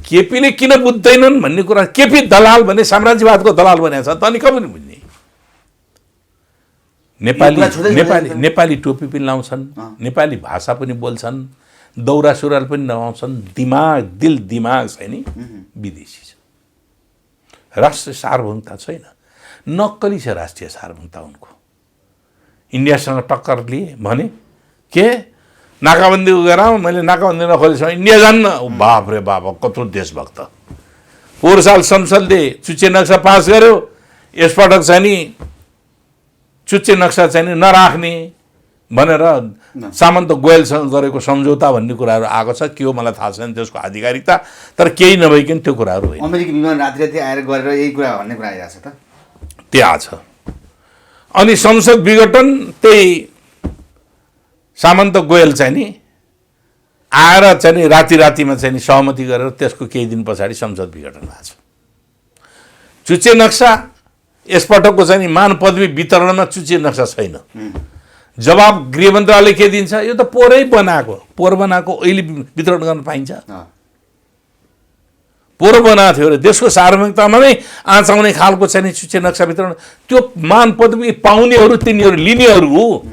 केपीले किन बुझ्दैनन् भन्ने कुरा, केपी दलाल भने साम्राज्यवादको दलाल भनेको छ त, अनि कसरी बुझ्ने? नेपाली टोपी पनि लाउँछन्, नेपाली भाषा पनि बोल्छन्, दौरा सुरुवाल पनि लगाउँछन्, दिमाग छैन, विदेशी छ। राष्ट्रिय सार्वभौमता छैन, नक्कली छ राष्ट्रिय सार्वभौमता उनको। इन्डियासँग टक्कर लिए भने के नाकाबन्दी गराउँ, मैले नाकाबन्दी नखोलेसम्म इन्डिया जान्न। बाप रे बाप, कत्रो देशभक्त। पोहोर साल संसदले चुच्चे नक्सा पास गर्यो, यसपटक चाहिँ नि चुच्चे नक्सा चाहिँ नि नराख्ने भनेर सामन्त गोयलसँग गरेको सम्झौता भन्ने कुराहरू आएको छ। के हो मलाई थाहा छैन त्यसको आधिकारिकता, तर केही नभइकन त्यो कुराहरू होइन। अमेरिकी विमान राति आएर गरेर यही कुरा भन्ने कुरा आइरहेको छ त, त्यहाँ छ। अनि संसद विघटन त्यही सामन्त गोयल चाहिँ नि आएर चाहिँ नि रातिमा चाहिँ नि सहमति गरेर त्यसको केही दिन पछाडि संसद विघटन भएको छ। चुच्चे नक्सा यसपटकको चाहिँ नि मान पदवी वितरणमा चुच्चे नक्सा छैन। जवाब गृह मन्त्रालय के दिन्छ? यो त पोहोर बनाएको अहिले वितरण गर्न पाइन्छ? पोहोर बनाएको थियो अरे, देशको सार्वभौमिकतामा नै आँच आउने खालको चाहिँ नि चुच्चे नक्सा वितरण। त्यो मान पदवी पाउनेहरू तिनीहरू लिनेहरू हो,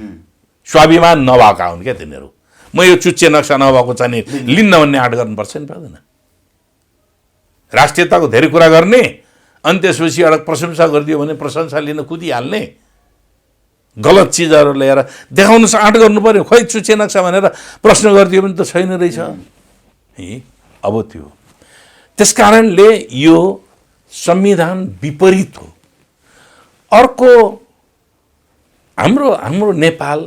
स्वाभिमान नभएका हुन् क्या तिनीहरू। म यो चुच्चे नक्सा नभएको चाहिँ नि लिन्न भन्ने आँट गर्नुपर्छ नि पर्दैन? राष्ट्रियताको धेरै कुरा गर्ने अनि त्यसपछि एउटा प्रशंसा गरिदियो भने प्रशंसा लिन कुदिहाल्ने, गलत चिजहरू ल्याएर देखाउनुहोस् आँट गर्नु पर्यो। खोइ चुच्चे नक्सा भनेर प्रश्न गरिदियो भने त छैन रहेछ। अब त्यो त्यसकारणले यो संविधान विपरीत हो। अर्को हाम्रो नेपाल,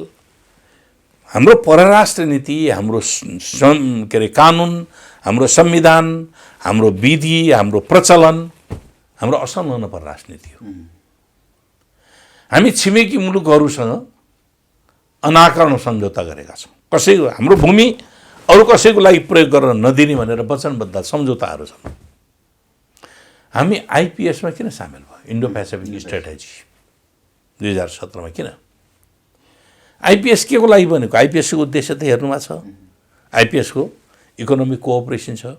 हाम्रो परराष्ट्र नीति, हाम्रो के अरे कानुन, हाम्रो संविधान, हाम्रो विधि, हाम्रो प्रचलन, हाम्रो असंलग्न परराष्ट्र नीति हो। हामी छिमेकी मुलुकहरूसँग अनाकरण सम्झौता गरेका छौँ। कसैको हाम्रो भूमि अरू कसैको लागि प्रयोग गर्न नदिने भनेर वचनबद्ध सम्झौताहरू छन्। हामी आइपिएसमा किन सामेल भयो? इन्डो पेसिफिक स्ट्र्याटेजी 2017मा किन? आइपिएस के को लागि बनेको? आइपिएसको उद्देश्य त हेर्नुमा छ। आइपिएसको इकोनोमिक कोअपरेसन छ,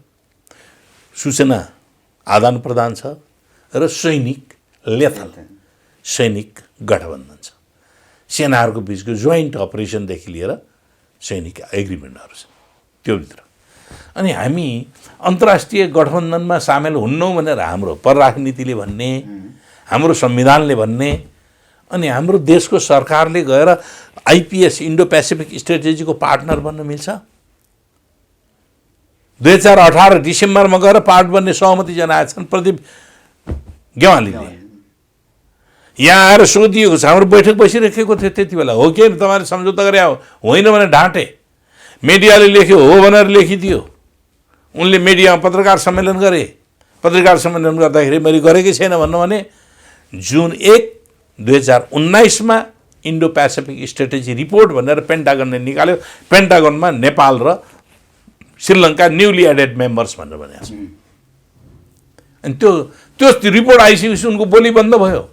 सूचना आदान प्रदान छ र सैनिक गठबन्धन छ। सेनाहरूको बिचको जोइन्ट अपरेसनदेखि लिएर सैनिक एग्रिमेन्टहरू छ त्योभित्र। अनि हामी अन्तर्राष्ट्रिय गठबन्धनमा सामेल हुन्नौँ भनेर हाम्रो परराष्ट्र नीतिले भन्ने, हाम्रो संविधानले भन्ने, अनि हाम्रो देशको सरकारले गएर आइपिएस इन्डो पेसिफिक स्ट्र्याटेजीको पार्टनर बन्न मिल्छ? 2018 डिसेम्बरमा गएर पार्ट बन्ने सहमति जनाएछन् प्रदीप गेवालीले। यहाँ आएर सोधिएको छ, हाम्रो बैठक बसिरहेको थियो त्यति बेला, हो कि तपाईँले सम्झौता गरे होइन भने ढाँटे। मिडियाले लेख्यो हो भनेर लेखिदियो। उनले मिडियामा पत्रकार सम्मेलन गरे। पत्रकार सम्मेलन गर्दाखेरि मैले गरेकै छैन भन्नु भने जुन 1, 2019मा इन्डो पेसिफिक स्ट्र्याटेजी रिपोर्ट भनेर पेन्टागनले निकाल्यो। पेन्टागनमा नेपाल र श्रीलङ्का न्युली एडेड मेम्बर्स भनेर भनेको छ। अनि त्यो रिपोर्ट आइसकेपछि उनको बोली बन्द भयो।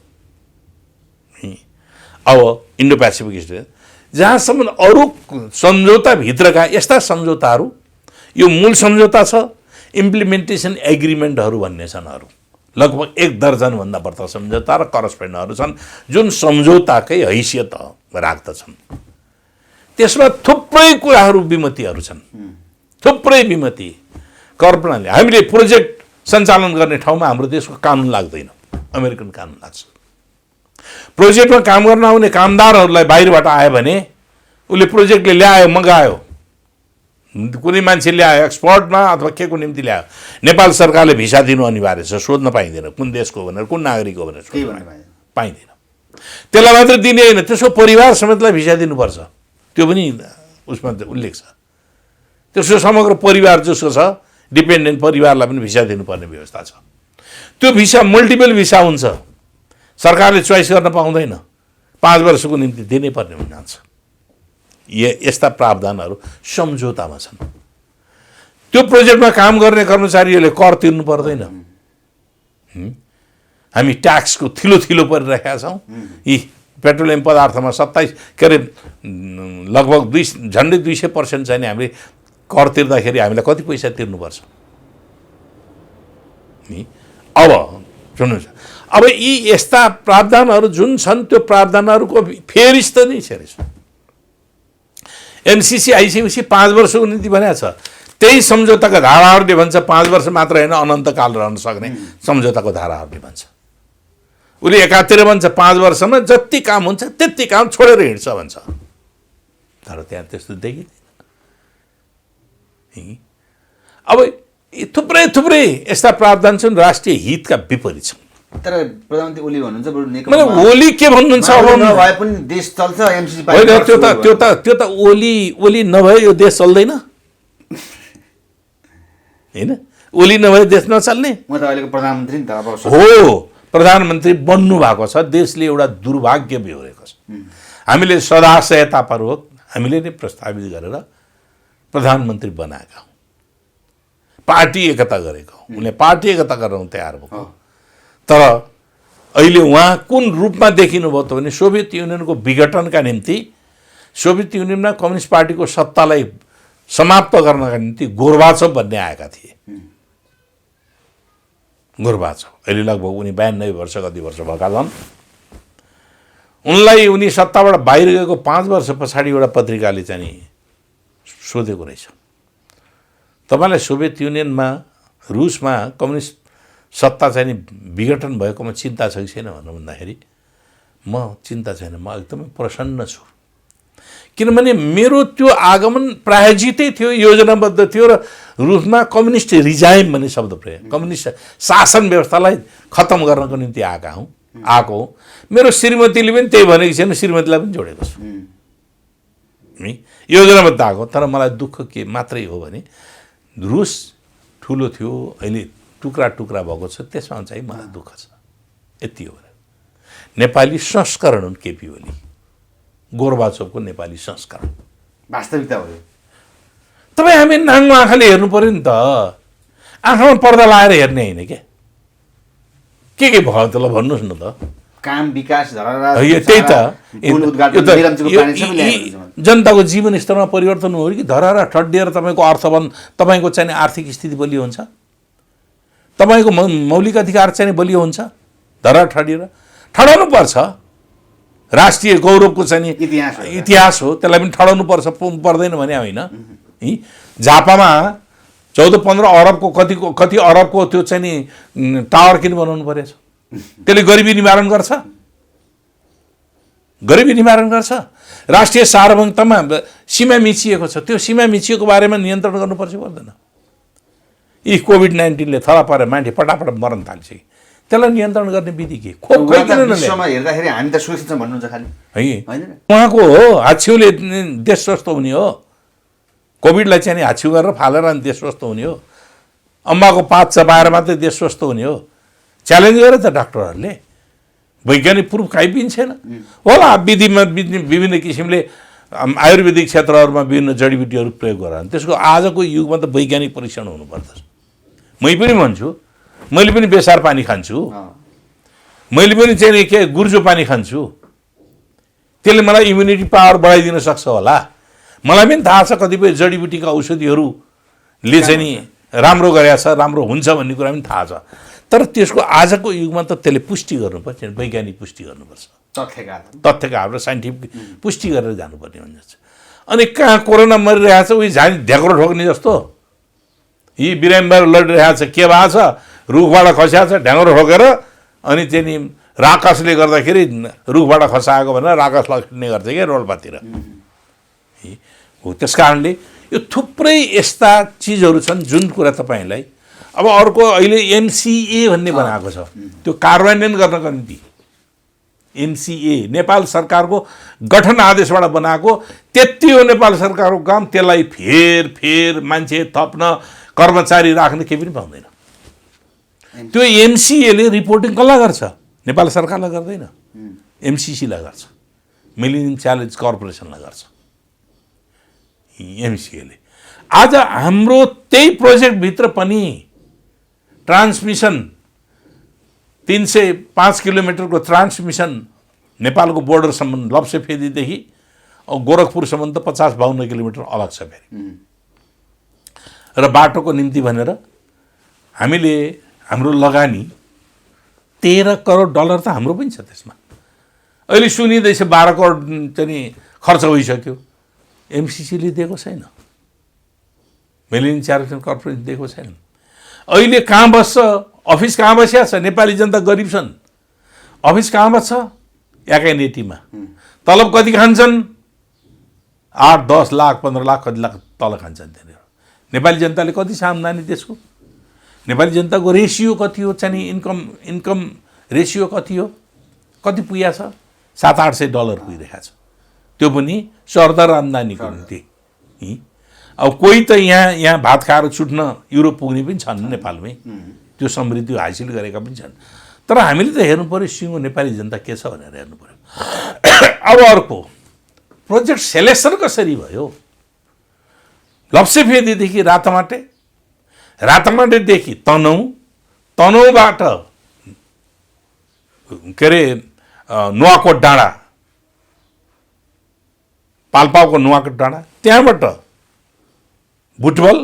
अब इन्डो पेसिफिक स्ट्र्याटेजी जहाँसम्म अरू सम्झौताभित्रका यस्ता सम्झौताहरू, यो मूल सम्झौता छ, इम्प्लिमेन्टेसन एग्रिमेन्टहरू भन्ने छन् अरू लगभग 1 दर्जनभन्दा बढ्ता सम्झौता र करस्पेन्डहरू छन् जुन सम्झौताकै हैसियत राख्दछन्। त्यसमा थुप्रै कुराहरू विमतिहरू छन्, थुप्रै विमति। कर प्रणाली, हामीले प्रोजेक्ट सञ्चालन गर्ने ठाउँमा हाम्रो देशको कानुन लाग्दैन, अमेरिकन कानुन लाग्छ। प्रोजेक्टमा काम गर्न आउने कामदारहरूलाई बाहिरबाट आयो भने उसले प्रोजेक्टले ल्यायो, मगायो, कुनै मान्छे ल्यायो एक्सपोर्टमा अथवा के को निम्ति ल्यायो, नेपाल सरकारले भिसा दिनु अनिवार्य छ। सोध्न पाइँदैन कुन देशको भनेर, कुन नागरिक हो भनेर पाइँदैन। त्यसलाई मात्र दिने होइन, त्यसको परिवार समेतलाई भिसा दिनुपर्छ। त्यो पनि उसमा उल्लेख छ। त्यसको समग्र परिवार जसको छ डिपेन्डेन्ट परिवारलाई पनि भिसा दिनुपर्ने व्यवस्था छ। त्यो भिसा मल्टिपल भिसा हुन्छ, सरकारले चोइस गर्न पाउँदैन, 5 वर्षको निम्ति दिनै पर्ने हुन जान्छ। यस्ता प्रावधानहरू सम्झौतामा छन्। त्यो प्रोजेक्टमा काम गर्ने कर्मचारीहरूले कर तिर्नु पर्दैन। हामी ट्याक्सको थिलो परिरहेका छौँ। यी पेट्रोलियम पदार्थमा 27 के अरे लगभग झन्डै 200% चाहिँ हामीले कर तिर्दाखेरि हामीलाई कति पैसा तिर्नुपर्छ? नि अब सुन्नुहोस्, अब यी यस्ता प्रावधानहरू जुन छन् त्यो प्रावधानहरूको फेरि त नै छ। एमसिसी आइसकेपछि 5 वर्षको नीति भनेको छ, त्यही सम्झौताका धाराहरूले भन्छ 5 वर्ष मात्र होइन अनन्तकाल रहन सक्ने सम्झौताको धाराहरूले भन्छ। उसले एकातिर भन्छ 5 वर्षमा जति काम हुन्छ त्यति काम छोडेर हिँड्छ भन्छ, तर त्यहाँ त्यस्तो देखिँदैन। अब थुप्रै थुप्रै यस्ता प्रावधान छन् राष्ट्रिय हितका विपरीत छन्। तर प्रधानमन्त्री ओली भन्नुहुन्छ बरु मतलब ओली के भन्नुहुन्छ अब भए पनि देश चल्छ एमसिसी होइन, त्यो त ओली नभए यो देश चल्दैन हैन। ओली नभए देश नचल्ने। म त अहिलेको प्रधानमन्त्री नि त अब हो, प्रधानमन्त्री बन्नु भएको छ, देशले एउटा दुर्भाग्य बेहोरेको छ। हामीले सदाशयतापूर्वक हामीले नै प्रस्तावित गरेर प्रधानमन्त्री बनाएका हौँ, पार्टी एकता गरेको हौँ, उनले पार्टी एकता गर्न तयार भएको। तर अहिले उहाँ कुन रूपमा देखिनु भयो त भने सोभियत युनियनको विघटनका निम्ति, सोभियत युनियनमा कम्युनिस्ट पार्टीको सत्तालाई समाप्त गर्नका निम्ति गोर्बाचोभ भन्ने आएका थिए। गोर्बाचोभ अहिले लगभग उनी 92 वर्ष कति वर्ष भएका छन्। उनलाई उनी सत्ताबाट बाहिर गएको 5 वर्ष पछाडि एउटा पत्रिकाले चाहिँ सोधेको रहेछ, तपाईँलाई सोभियत युनियनमा रुसमा कम्युनिस्ट सत्ता चाहिँ विघटन भएकोमा चिन्ता छ कि छैन भनेर भन्दाखेरि म चिन्ता छैन, म एकदमै प्रसन्न छु, किनभने मेरो त्यो आगमन प्रायोजितै थियो, योजनाबद्ध थियो र रुसमा कम्युनिस्ट रिजाइम भन्ने शब्द प्रयोग, कम्युनिस्ट शासन व्यवस्थालाई खत्तम गर्नको निम्ति आएको हो। मेरो श्रीमतीले पनि त्यही भनेको छैन, श्रीमतीलाई पनि जोडेको छु, योजनाबद्ध आएको। तर मलाई दुःख के मात्रै हो भने रुस ठुलो थियो, अहिले टुक्रा टुक्रा भएको छ, त्यसमा चाहिँ मलाई दुःख छ, यति हो। नेपाली संस्करण हुन् केपी ओली, गोर्बाचोभको नेपाली संस्करण वास्तविकता हो। तपाईँ हामी नाङ्गो आँखाले हेर्नु पर्यो नि त, आँखामा पर्दा लाएर हेर्ने होइन क्या। के भयो त ल भन्नुहोस् न त। काम विकास त्यही त जनताको जीवन स्तरमा परिवर्तन हो कि धरारा ठड्डिएर तपाईँको अर्थवन, तपाईँको चाहिँ आर्थिक स्थिति बलियो हुन्छ, तपाईँको मौलिक अधिकार चाहिँ बलियो हुन्छ। धरारा ठडाउनु पर्छ, राष्ट्रिय गौरवको चाहिँ इतिहास हो, त्यसलाई पनि ठडाउनु पर्छ, पर्दैन भने होइन। झापामा 14-15 अरबको कति अरबको त्यो चाहिँ नि टावर किन बनाउनु परेछ? त्यसले गरिबी निवारण गर्छ? गरिबी निवारण गर्छ? राष्ट्रिय सार्वभौमतामा सीमा मिचिएको छ, त्यो सीमा मिचिएको बारेमा नियन्त्रण गर्नुपर्छ पर्दैन? यी कोभिड-19ले थला पारेर मान्छे पटापट मर्न थाल्छ, त्यसलाई नियन्त्रण गर्ने विधि के? विश्वमा हेर्दाखेरि हामी त सुरक्षित छौँ भन्नुहुन्छ खालि हैन। उहाँको हो हाछिउले देश स्वस्थ हुने हो, कोभिडलाई चाहिँ नि हाछिउ गरेर फालेर अनि देश स्वस्थ हुने हो, अम्बाको पात चपाएर मात्रै देश स्वस्थ हुने हो। च्यालेन्ज गरे त डाक्टरहरूले, वैज्ञानिक प्रुफ काहीँ पनि छैन होला। विधिमा विभिन्न किसिमले आयुर्वेदिक क्षेत्रहरूमा विभिन्न जडीबुटीहरू प्रयोग गरेर त्यसको आजको युगमा त वैज्ञानिक परीक्षण हुनुपर्छ। मै पनि भन्छु, मैले पनि बेसार पानी खान्छु, मैले पनि चाहिँ के गुर्जो पानी खान्छु, त्यसले मलाई इम्युनिटी पावर बढाइदिन सक्छ होला। मलाई पनि थाहा छ कतिपय जडीबुटीका औषधिहरूले चाहिँ नि राम्रो गरेको छ, राम्रो हुन्छ भन्ने कुरा पनि थाहा छ। तर त्यसको आजको युगमा त त्यसले पुष्टि गर्नुपर्छ, वैज्ञानिक पुष्टि गर्नुपर्छ, तथ्यका हाम्रो साइन्टिफिक पुष्टि गरेर जानुपर्ने हुन्छ। अनि कहाँ कोरोना मरिरहेको छ, उही झानी ढ्याक्रो ठोक्ने जस्तो यी बिरामीहरू लडिरहेको छ, के भएको छ, रुखबाट खस्याएको छ ढ्याङ्ग्रो ठोकेर, अनि चाहिँ नि राकसले गर्दाखेरि रुखबाट खसाएको भनेर राकस लग्ने गर्छ क्या रोल्पातिर हो। त्यस कारणले यो थुप्रै यस्ता चिजहरू छन् जुन कुरा तपाईँलाई अब अर्को अहिले एमसिए भन्ने बनाएको छ, त्यो कार्यान्वयन गर्नको निम्ति एमसिए नेपाल सरकारको गठन आदेशबाट बनाएको, त्यति हो नेपाल सरकारको काम। त्यसलाई फेर मान्छे थप्न, कर्मचारी राख्न केही पनि पाउँदैन। त्यो एमसिएले रिपोर्टिङ कसलाई गर्छ? नेपाल सरकारलाई गर्दैन, एमसिसीलाई गर्छ, मिलेनियम च्यालेन्ज कर्पोरेसनलाई गर्छ एमसिएले। आज हाम्रो त्यही प्रोजेक्टभित्र पनि ट्रान्समिसन 305 किलोमिटरको ट्रान्समिसन नेपालको बोर्डरसम्म लप्सेफेदीदेखि गोरखपुरसम्म त 50-52 किलोमिटर अलग छ फेरि। र बाटोको निम्ति भनेर हामीले हाम्रो लगानी 13 करोड डलर त हाम्रो पनि छ त्यसमा। अहिले सुनिँदैछ 12 करोड चाहिँ खर्च भइसक्यो। एमसिसीले दिएको छैन, मिलेनियम च्यारिटेबल कर्पोरेसन दिएको छैन। अहिले कहाँ बस्छ? अफिस कहाँ बसिया छ? नेपाली जनता गरिब छन्, अफिस कहाँ बस्छ? एकाइनेटीमा। तलब कति खान्छन्? 8, 10 लाख, 15 लाख, कति लाख तल खान्छन् त्यहाँनिर। नेपाली जनताले कति छ आम्दानी त्यसको? नेपाली जनताको रेसियो कति हो? चाहिँ इन्कम रेसियो कति हो? कति पुगेको छ? $700-800 पुगिरहेको छ, त्यो पनि सरदर आम्दानीको निम्ति। अब कोही त यहाँ भात खाएर छुट्न युरोप पुग्ने पनि छन् नेपालमै, त्यो समृद्धि हासिल गरेका पनि छन्। तर हामीले त हेर्नु पऱ्यो सिङ्गो नेपाली जनता के छ भनेर हेर्नु पऱ्यो। अब अर्को प्रोजेक्ट सेलेक्सन कसरी भयो? लप्सेफेदीदेखि रातमाटे, रातमाटेदेखि तनहुँ, तनहुँबाट के अरे नुवाकोट डाँडा, पाल्पाको नुवाकोट डाँडा, त्यहाँबाट बुटवल,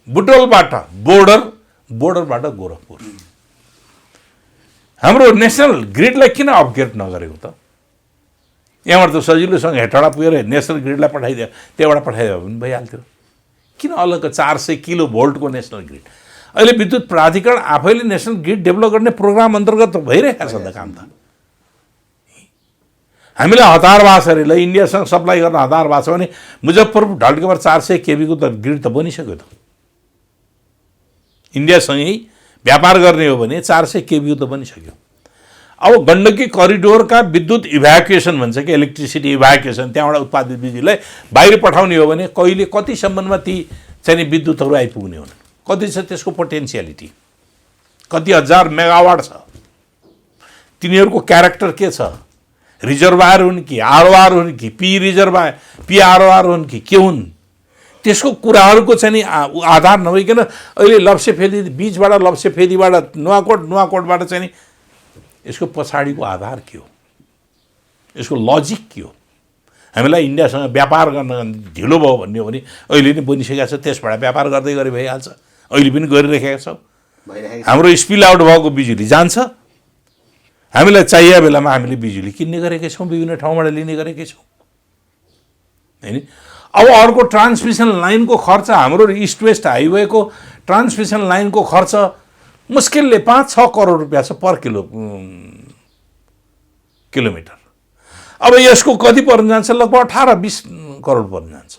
बुटवलबाट बोर्डरबाट गोरखपुर। हाम्रो नेसनल ग्रिडलाई किन अपग्रेड नगरेको त? यहाँबाट त सजिलोसँग हेटौडा पुगेर नेसनल ग्रिडलाई पठाइदियो, त्यहाँबाट पठाइदियो भने भइहाल्थ्यो। किन अलग 400 किलो भोल्टको नेसनल ग्रिड? अहिले विद्युत प्राधिकरण आफैले नेसनल ग्रिड डेभलप गर्ने प्रोग्राम अन्तर्गत भइरहेको छ त काम त। हामीलाई हतार भएको छ अरे, ल इन्डियासँग सप्लाई गर्न हतार भएको छ भने मुजफ्फरपुर ढल्केबाट 400 केबीको त ग्रिड त बनिसक्यो त। इन्डियासँगै व्यापार गर्ने हो भने 400 केबीको त बनिसक्यो। अब गण्डकी करिडोरका विद्युत इभ्याकुएसन भन्छ कि इलेक्ट्रिसिटी इभ्याकुएसन, त्यहाँबाट उत्पादित बिजुलीलाई बाहिर पठाउने हो भने कहिले कतिसम्ममा ती चाहिँ विद्युतहरू आइपुग्ने हुन्? कति छ त्यसको पोटेन्सियालिटी? कति हजार मेगावाट छ? तिनीहरूको क्यारेक्टर के छ? रिजर्भायर हुन् कि आरओआर हुन् कि पी रिजर्भायर पी आरओआर हुन् कि के हुन्? त्यसको कुराहरूको चाहिँ नि आधार नभइकन अहिले लप्सेफेदी बिचबाट लप्सेफेदीबाट नुवाकोटबाट चाहिँ नि यसको पछाडिको आधार के हो? यसको लजिक के हो? हामीलाई इन्डियासँग व्यापार गर्न ढिलो भयो भन्ने हो भने अहिले नै बनिसकेको छ, त्यसबाट व्यापार गर्दै गरे भइहाल्छ। अहिले पनि गरिरहेका छौँ। हाम्रो स्पिल आउट भएको बिजुली जान्छ, हामीलाई चाहिएको बेलामा हामीले बिजुली किन्ने गरेकै छौँ, विभिन्न ठाउँबाट लिने गरेकै छौँ हैन। अब अर्को ट्रान्समिसन लाइनको खर्च, हाम्रो इस्ट वेस्ट हाइवेको ट्रान्समिसन लाइनको खर्च मुस्किलले 5-6 करोड रुपियाँ छ पर किलोमिटर। अब यसको कति पर्न जान्छ? लगभग 18-20 करोड पर्न जान्छ।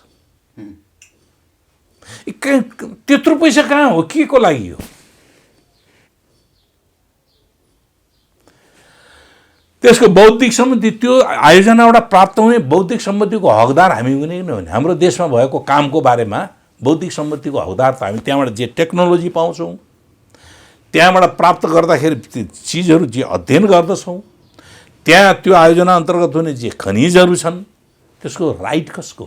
त्यत्रो पैसा कहाँ हो? के को लागि हो? त्यसको बौद्धिक सम्पत्ति, त्यो आयोजनाबाट प्राप्त हुने बौद्धिक सम्पत्तिको हकदार हामी हुने कि नहुने? हाम्रो देशमा भएको कामको बारेमा बौद्धिक सम्पत्तिको हकदार त हामी त्यहाँबाट जे टेक्नोलोजी पाउँछौँ, त्यहाँबाट प्राप्त गर्दाखेरि चिजहरू जे अध्ययन गर्दछौँ, त्यहाँ त्यो आयोजना अन्तर्गत हुने जे खनिजहरू छन्, त्यसको राइट कसको?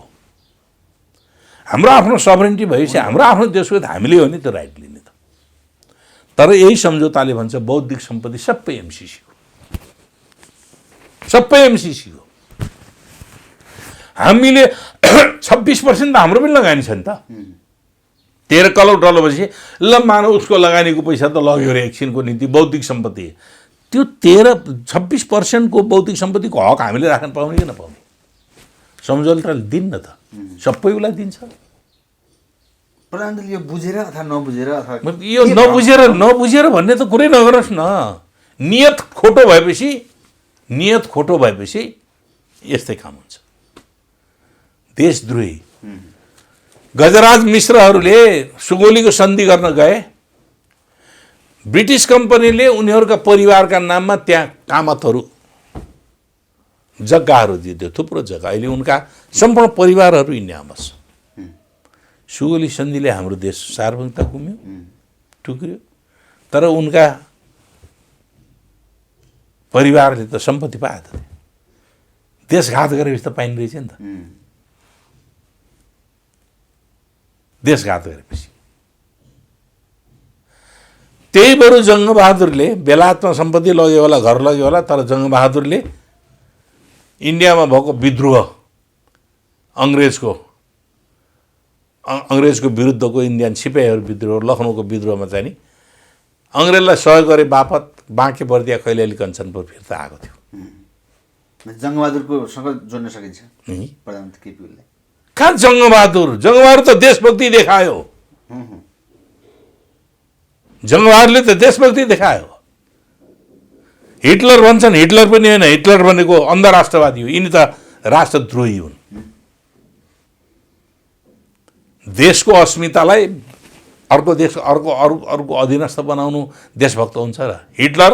हाम्रो आफ्नो सभरेन्टी भएपछि हाम्रो आफ्नो देशको त हामीले हो नि त्यो राइट लिने त। तर यही सम्झौताले भन्छ बौद्धिक सम्पत्ति सबै एमसिसी हो, सबै एमसिसी हो। हामीले 26% त हाम्रो पनि लगानी छ नि त। 13 करोड डलर भएपछि ल मानव उसको लगानीको पैसा त लग्यो अरे एकछिनको निम्ति बौद्धिक सम्पत्ति, त्यो 26% को बौद्धिक सम्पत्तिको हक हामीले राख्न पाउने कि नपाउने? सम्झौताले दिन्न त, सबैलाई दिन्छ। प्रधानमन्त्रीले यो बुझेर अथवा नबुझेर अथवा यो नबुझेर भन्ने त कुरै नगरोस् न। नियत खोटो भएपछि यस्तै काम हुन्छ। देशद्रोही गजराज मिश्रहरूले सुगोलीको सन्धि गर्न गए, ब्रिटिस कम्पनीले उनीहरूका परिवारका नाममा त्यहाँ कामतहरू जग्गाहरू दियो, थुप्रो जग्गा। अहिले उनका सम्पूर्ण परिवारहरू इन्डियामा बस्छ। सुगोली सन्धिले हाम्रो देश सार्वभौमिकता गुम्यो, टुक्रियो, तर उनका परिवारले त सम्पत्ति पाए त। देशघात गरेपछि त पाइने रहेछ नि त। देशघात गरेपछि त्यही बरु जङ्गबहादुरले बेलायतमा सम्पत्ति लग्यो होला, घर लग्यो होला, तर जङ्गबहादुरले इन्डियामा भएको विद्रोह अङ्ग्रेजको विरुद्धको इन्डियन सिपाहीहरू विद्रोह, लखनऊको विद्रोहमा चाहिँ नि अङ्ग्रेजलाई सहयोग गरे बापत बाँके बर्दिया कैलाली कञ्चनपुर फिर्ता आएको थियो। जङ्गबहादुरकोसँग जोड्न सकिन्छ यी। प्रधानमन्त्री केपी ओलीलाई। कहाँ जङ्गबहादुर त देशभक्ति देखायो। जङ्गबहादुरले त देशभक्ति देखायो। हिटलर भन्छन्, हिटलर पनि होइन, हिटलर भनेको अन्धराष्ट्रवादी हो, यिनी त राष्ट्रद्रोही हुन्। देशको अस्मितालाई अर्को देश अर्को अधीनस्थ बनाउनु देशभक्त हुन्छ र? हिटलर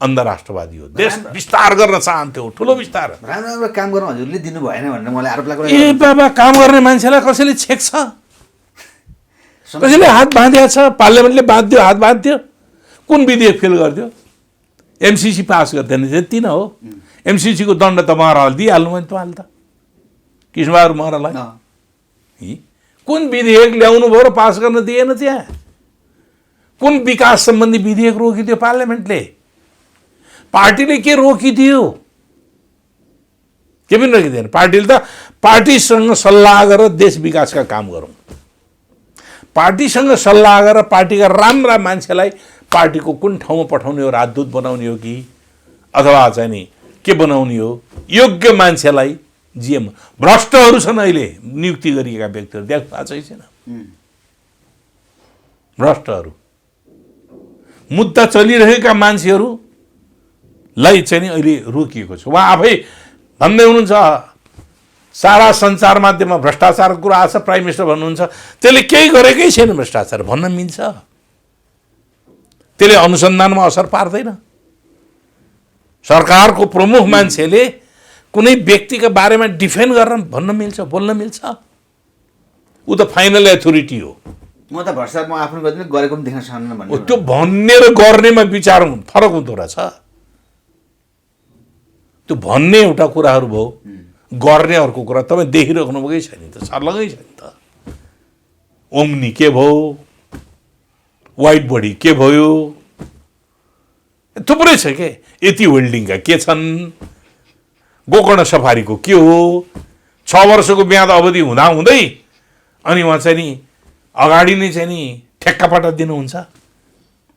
अन्धराष्ट्रवादी हो, देश विस्तार गर्न चाहन्थ्यो, ठुलो विस्तार। राम्रो राम्रो काम गर्नु हजुरले दिनु भएन भनेर मलाई आरोप लाग्यो। ए बाबा, काम गर्ने मान्छेलाई कसैले छेक्छ? कसैले हात बाँधेको छ? पार्लियामेन्टले बाँध्यो, हात बाँध्यो। कुन विधेयक फेल गरिदियो? एमसिसी पास गर्दैन, त्यति नै हो। एमसिसीको दण्ड त महराले दिइहाल्नु भयो तपाईँले त, कृष्णबहादुर महरालाई। कुन विधेयक ल्याउनु भयो र पास गर्न दिएन? त्यहाँ कुन विकास सम्बन्धी विधेयक रोकिदियो पार्लियामेन्टले? पार्टीले के रोकिदियो? के पनि रोकिदिएन। पार्टीले त पार्टीसँग सल्लाह गरेर देश विकासका काम गरौँ, पार्टीसँग सल्लाह गरेर पार्टीका राम्रा मान्छेलाई पार्टीको कुन ठाउँमा पठाउने हो, राजदूत बनाउने हो कि अथवा चाहिँ नि के बनाउने हो, योग्य मान्छेलाई जिएम। भ्रष्टहरू छन् अहिले नियुक्ति गरिएका व्यक्तिहरू, देख्नु भएको छैन? भ्रष्टहरू, मुद्दा चलिरहेका मान्छेहरूलाई चाहिँ नि अहिले रोकिएको छ। उहाँ आफै भन्दै हुनुहुन्छ सारा सञ्चार माध्यममा भ्रष्टाचारको कुरा आछ, प्राइम मिनिस्टर भन्नुहुन्छ त्यसले केही गरेकै छैन भ्रष्टाचार भन्न मिल्छ? त्यसले अनुसन्धानमा असर पार्दैन। सरकारको प्रमुख मान्छेले कुनै व्यक्तिका बारेमा डिफेन्ड गर्न भन्न मिल्छ, बोल्न मिल्छ? ऊ त फाइनल अथोरिटी हो। म त भ्रष्टाचार म आफ्नो गर्दिनँ, गरेको पनि देख्न सक्दिनँ भन्ने। त्यो भन्ने र गर्नेमा विचार फरक हुँदो रहेछ। त्यो भन्ने एउटा कुराहरू भयो, गर्ने अर्को कुरा। तपाईँ देखिराख्नु भएकै छैन त, सर्लगै छैन त। ओम्नी के भयो, वाइट बडी के भयो, थुप्रै छ के। यति वेल्डिङका के छन्, गोकर्ण सफारीको के हो, 6 वर्षको म्याद अवधि हुँदाहुँदै अनि उहाँ चाहिँ नि अगाडि नै चाहिँ नि ठेक्कापट्टा दिनुहुन्छ।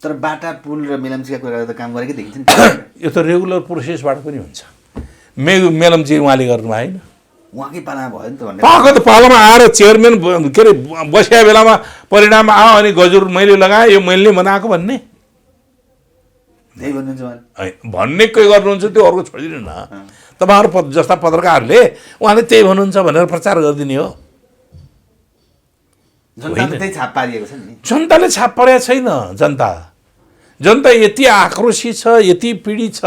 तर बाटा पुल र मेलम्चीका कुरा त काम गरेकै देखिन्छ नि। यो त रेगुलर प्रोसेसबाट पनि हुन्छ। मेलम्ची उहाँले गर्नु भएन, उहाँकै पालामा भयो नि त भन्ने। पाएको त पालामा आएर चेयरम्यान के अरे बसेका बेलामा परिणाम आयो अनि गजुर मैले लगाएँ, यो मैले बनाएको भन्ने त्यही भन्नुहुन्छ उहाँले। भन्ने के गर्नुहुन्छ त्यो अर्को छोडिदिनु न। तपाईँहरू जस्ता पत्रकारहरूले उहाँले त्यही भन्नुहुन्छ भनेर प्रचार गरिदिने हो। जनताले त्यही छाप पारिएको छ नि। जनताले छाप पारेको छैन। जनता यति आक्रोशित छ, यति पीडित छ।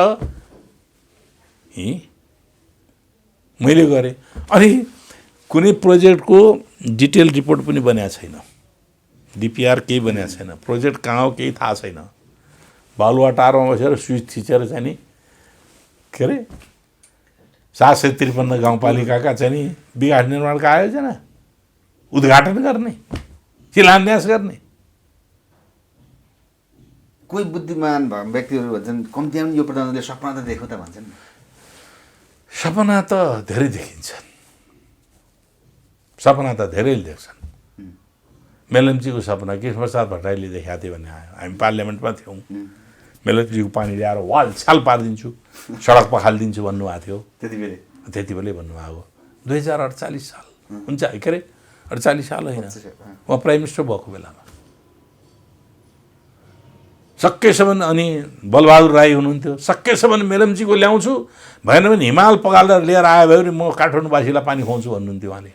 मैले गरेँ अनि कुनै प्रोजेक्टको डिटेल रिपोर्ट पनि बनाएको छैन, डिपिआर केही बनाएको छैन, प्रोजेक्ट कहाँ हो केही थाहा छैन। बालुवाटारमा बसेर स्विच थिचेर चाहिँ नि के अरे 753 गाउँपालिकाका चाहिँ नि विकास निर्माणका आयोजना उद्घाटन गर्ने, शिलान्यास गर्ने। कोही बुद्धिमान व्यक्तिहरू भन्छन् कम्तीमा पनि यो प्रधानमन्त्रीले सपना त देखो त भन्छन्। सपना त धेरै देखिन्छन्, सपना त धेरैले देख्छन्। मेलम्चीको सपना कृष्णप्रसाद भट्टराईले देखाएको थियो भने आयो। हामी पार्लियामेन्टमा थियौँ, मेलम्चीको पानी ल्याएर वाल छाल पारिदिन्छु, सडक पखालिदिन्छु भन्नुभएको थियो। त्यति बेलै भन्नुभएको 2048 साल हुन्छ के अरे 48 साल होइन, उहाँ प्राइम मिनिस्टर भएको बेलामा। सकेसम्म अनि बलबहादुर राई हुनुहुन्थ्यो, सकेसम्म मेलम्चीको ल्याउँछु, भएन भने हिमाल पगालेर लिएर आयो भने म काठमाडौँवासीलाई पानी खुवाउँछु भन्नुहुन्थ्यो उहाँले।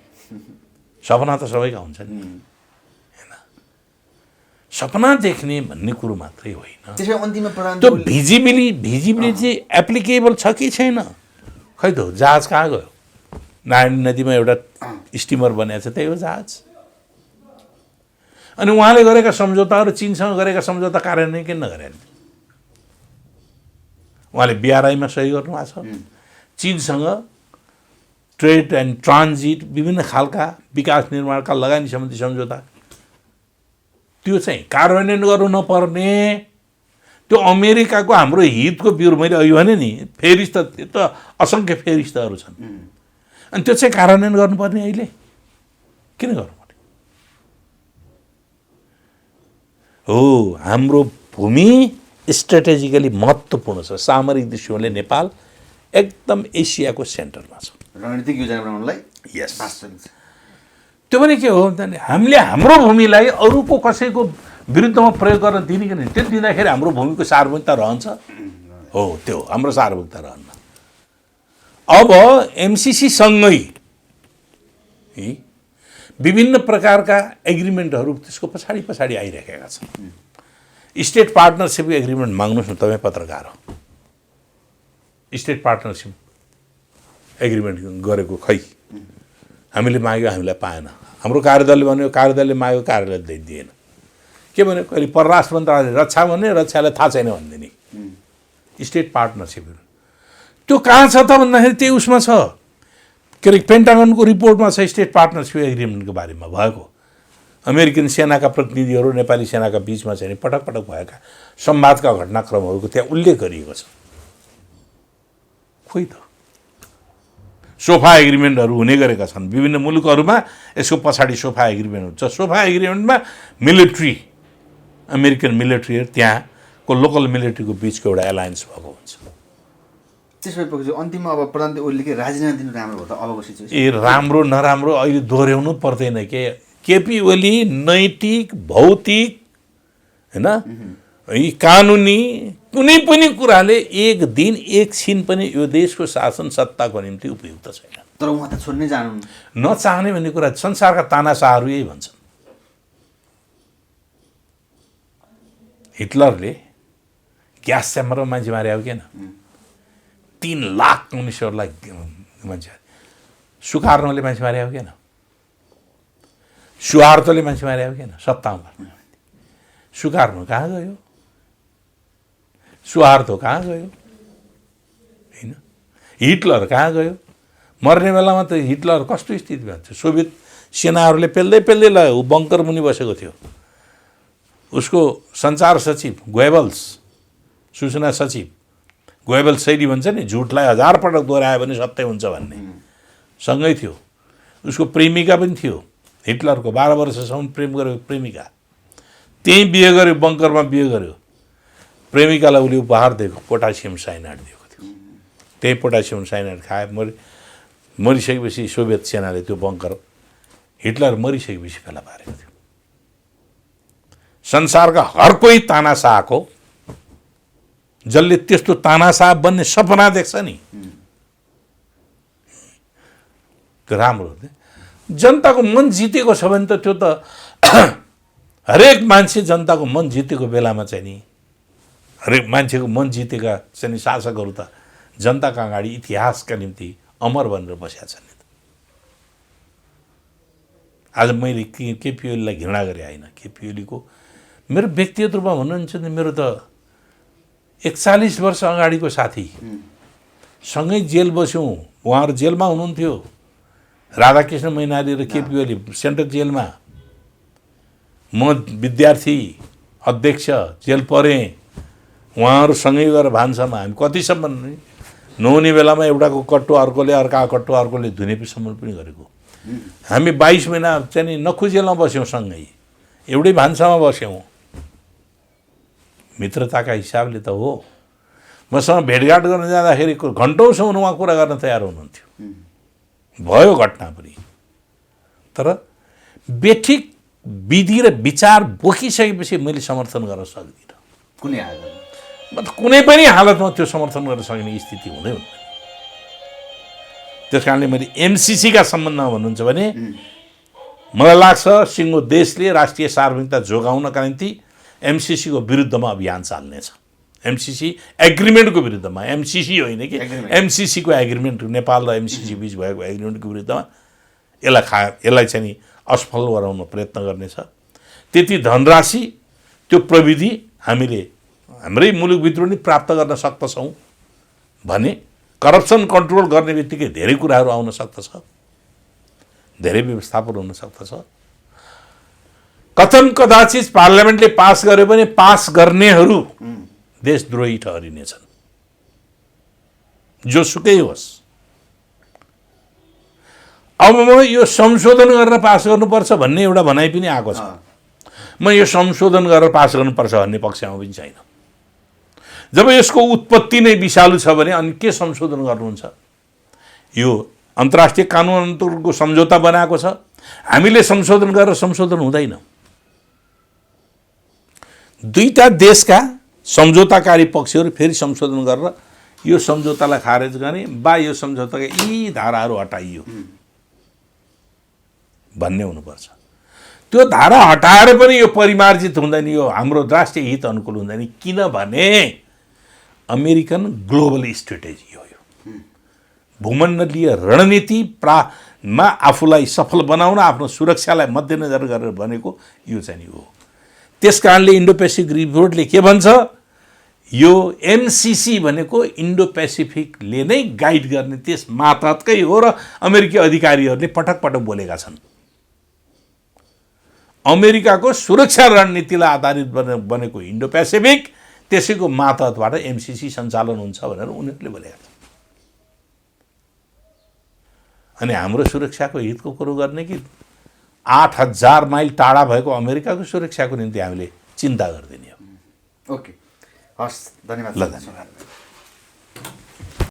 सपना त सबैका हुन्छ नि होइन, सपना देख्ने भन्ने कुरो मात्रै होइन, त्यो भिजिबिलिटी एप्लिकेबल छ कि छैन। खै त जहाज कहाँ गयो? नारायणी नदीमा एउटा स्टिमर बनेको छ, त्यही हो जहाज। अनि उहाँले गरेका सम्झौताहरू, चीनसँग गरेका सम्झौता कार्यान्वयन किन नगरेन? उहाँले बिआरआईमा सही गर्नुभएको छ, चीनसँग ट्रेड एन्ड ट्रान्जिट विभिन्न खालका विकास निर्माणका लगानी सम्बन्धी सम्झौता, त्यो चाहिँ कार्यान्वयन गर्नु नपर्ने। त्यो अमेरिकाको हाम्रो हितको विरुद्ध, मैले अघि भने नि फेरिस्त, त्यो त असङ्ख्य फेरिस्तहरू छन्, अनि त्यो चाहिँ कार्यान्वयन गर्नुपर्ने। अहिले किन गर्नुपर्ने हो? हाम्रो भूमि स्ट्रेटेजिकली महत्त्वपूर्ण छ। सामरिक दृष्टिकोणले नेपाल एकदम एसियाको सेन्टरमा छ। रणनीतिक योजना बनाउनलाई यस। वास्तविक त्यो पनि के हो भने हामीले हाम्रो भूमिलाई अरूको कसैको विरुद्धमा प्रयोग गर्न दिने कि त्यो दिँदाखेरि हाम्रो भूमिको सार्वभौमिकता रहन्छ। हो, त्यो हाम्रो सार्वभौमिकता रहन्न। अब एमसिसीसँगै विभिन्न प्रकारका एग्रिमेन्टहरू त्यसको पछाडि पछाडि आइरहेका छन्। स्टेट पार्टनरसिप एग्रिमेन्ट माग्नुहोस् न, तपाईँ पत्रकार हो, स्टेट पार्टनरसिप एग्रिमेन्ट गरेको खै हामीले माग्यो, हामीलाई पाएन। हाम्रो कार्यदलले भन्यो, कार्यदलले माग्यो, कार्यालयले दिएन। के भन्यो, कहिले परराष्ट्र मन्त्रालयले रक्षा भन्ने, रक्षालाई थाहा छैन भनिदिने। स्टेट पार्टनरसिपहरू त्यो कहाँ छ त भन्दाखेरि त्यही उसमा छ, के अरे पेन्टागनको रिपोर्टमा छ स्टेट पार्टनरसिप एग्रिमेन्टको बारेमा भएको। अमेरिकन सेनाका प्रतिनिधिहरू नेपाली सेनाका बिचमा चाहिँ पटक पटक भएका संवादका घटनाक्रमहरूको त्यहाँ उल्लेख गरिएको छ। खोइ त सोफा एग्रिमेन्टहरू हुने गरेका छन् विभिन्न मुलुकहरूमा। यसको पछाडि सोफा एग्रिमेन्ट हुन्छ। सोफा एग्रिमेन्टमा मिलिट्री, अमेरिकन मिलिट्रीहरू त्यहाँको लोकल मिलिट्रीको बिचको एउटा एलायन्स भएको हुन्छ। त्यसो भएपछि अन्तिममा अब प्रधानमन्त्री ओलीले राजीनामा दिनु राम्रो हो त अबको सिचुएसन? ए राम्रो नराम्रो अहिले दोहोऱ्याउनु पर्दैन। केपी ओली नैतिक, भौतिक, होइन, यी कानुनी कुनै पनि कुराले एक दिन एकछिन पनि यो देशको शासन सत्ताको निम्ति उपयुक्त छैन। तर उहाँ त छोड्नै जानु नचाहने भन्ने कुरा संसारका तानाशाहहरू यही भन्छन्। हिटलरले ग्यास च्याम्बरमा मान्छे मारे हो किन? 3 लाख कम्युनिस्टहरूलाई मान्छे, सुकार्नोले मान्छे मारे हो किन? सुहार्तोले मान्छे मारे हो किन? सत्तामा सुकार्नु कहाँ गयो? सुहार्तो कहाँ गयो? होइन, हिटलर कहाँ गयो? मर्ने बेलामा त हिटलर कस्तो स्थितिमा थियो? सोभियत सेनाहरूले पेल्दै पेल्दै लग्यो। ऊ बङ्कर मुनि बसेको थियो। उसको सञ्चार सचिव गोएबल्स, सूचना सचिव गोएबल्स शैली भन्छ नि, झुटलाई 1000 पटक दोहोऱ्यायो भने सत्य हुन्छ भन्ने, सँगै थियो। उसको प्रेमिका पनि थियो, हिटलरको 12 वर्षसम्म प्रेम गरेको प्रेमिका। त्यहीँ बिहे गर्यो, बङ्करमा बिहे गर्यो। प्रेमिकालाई उसले उपहार दिएको पोटासियम साइनाइड दिएको थियो। त्यही पोटासियम साइनाइड खाए, मरिसकेपछि सोभियत सेनाले त्यो बङ्कर, हिटलर मरिसकेपछि फेला पारेको थियो। संसारका हर कोही तानाशाहको, जसले त्यस्तो तानाशाह बन्ने सपना देख्छ नि, त्यो राम्रो हो। जनताको मन जितेको छ भने त त्यो त हरेक मान्छे जनताको मन जितेको बेलामा चाहिँ नि, हरेक मान्छेको मन जितेका चाहिँ शासकहरू त जनताका अगाडि इतिहासका निम्ति अमर बनेर बसेका छन्। आज मैले केपी ओलीलाई घृणा गरेँ होइन। केपी ओलीको मेरो व्यक्तिगत रूपमा भन्नुहुन्छ भने मेरो त 41 वर्ष अगाडिको साथी, सँगै जेल बस्यौँ। उहाँहरू जेलमा हुनुहुन्थ्यो, राधाकृष्ण मैनाली र केपी ओली सेन्ट्रल जेलमा। म विद्यार्थी अध्यक्ष जेल परेँ, उहाँहरू सँगै गएर भान्सामा हामी कतिसम्म नहुने बेलामा एउटाको कट्टो अर्कोले, अर्का कट्टो अर्कोले धुनेपीसम्म पनि गरेको। हामी 22 महिना चाहिँ नखुजेलमा बस्यौँ, सँगै एउटै भान्सामा बस्यौँ। मित्रताका हिसाबले त हो। मसँग भेटघाट गर्न जाँदाखेरि घन्टौँसम्म उहाँ कुरा गर्न तयार हुनुहुन्थ्यो। भयो घटना पनि, तर बेठिक विधि र विचार बोकिसकेपछि मैले समर्थन गर्न सक्दिनँ। कुनै हालतमा मतलब कुनै पनि हालतमा त्यो समर्थन गर्न सक्ने स्थिति हुँदै हुँदैन। त्यस कारणले मैले एमसिसीका सम्बन्धमा भन्नुहुन्छ भने मलाई लाग्छ सिङ्गो देशले राष्ट्रिय सार्वभौमिकता जोगाउनका निम्ति एमसिसीको विरुद्धमा अभियान चाल्नेछ। एमसिसी एग्रिमेन्टको विरुद्धमा, एमसिसी होइन कि एमसिसीको एग्रिमेन्ट, नेपाल र एमसिसी बिच भएको एग्रिमेन्टको विरुद्धमा यसलाई चाहिँ नि असफल गराउन प्रयत्न गर्नेछ। त्यति धनराशि, त्यो प्रविधि हामीले हाम्रै मुलुकभित्र पनि प्राप्त गर्न सक्दछौँ भने करप्सन कन्ट्रोल गर्ने बित्तिकै धेरै कुराहरू आउन सक्दछ, धेरै व्यवस्थापन हुन सक्दछ। कथन कदाचित पार्लियामेन्टले पास गर्यो भने पास गर्नेहरू देशद्रोही ठहरिनेछन्, जोसुकै होस्। अब म यो संशोधन गरेर पास गर्नुपर्छ भन्ने एउटा भनाइ पनि आएको छ। म यो संशोधन गरेर पास गर्नुपर्छ भन्ने पक्षमा पनि छैन। जब यसको उत्पत्ति नै विषालु छ भने अनि के संशोधन गर्नुहुन्छ? यो अन्तर्राष्ट्रिय कानुन अन्तर्गतको सम्झौता बनाएको छ, हामीले संशोधन गरेर संशोधन हुँदैन। दुईटा देशका सम्झौताकारी पक्षहरू फेरि संशोधन गरेर यो सम्झौतालाई खारेज गर्ने वा यो सम्झौताका यी धाराहरू हटाइयो भन्ने हुनुपर्छ। त्यो धारा हटाएर पनि यो परिमार्जित हुँदैन, यो हाम्रो राष्ट्रिय हित अनुकूल हुँदैन। किनभने अमेरिकन ग्लोबल स्ट्रेटेजी हो यो। भूमण्डलीय रणनीतिमा आफूलाई सफल बनाउन, आफ्नो सुरक्षालाई मध्यनजर गरेर बनेको यो चाहिँ हो। त्यस कारणले इन्डो पेसिफिक रिपोर्टले के भन्छ? यो एमसिसी भनेको इन्डो पेसिफिकले नै गाइड गर्ने त्यस मातहतकै हो र अमेरिकी अधिकारीहरूले पटक पटक बोलेका छन्। अमेरिकाको सुरक्षा रणनीतिलाई आधारित बनेको इन्डो पेसिफिक, त्यसैको मातहतबाट एमसिसी सञ्चालन हुन्छ भनेर उनीहरूले बोलेका छन्। अनि हाम्रो सुरक्षाको हितको कुरो गर्ने कि 8000 माइल टाढा भएको अमेरिकाको सुरक्षाको निम्ति हामीले चिन्ता गरिदिने हो। ओके, हस्, धन्यवाद। ल, धन्यवाद।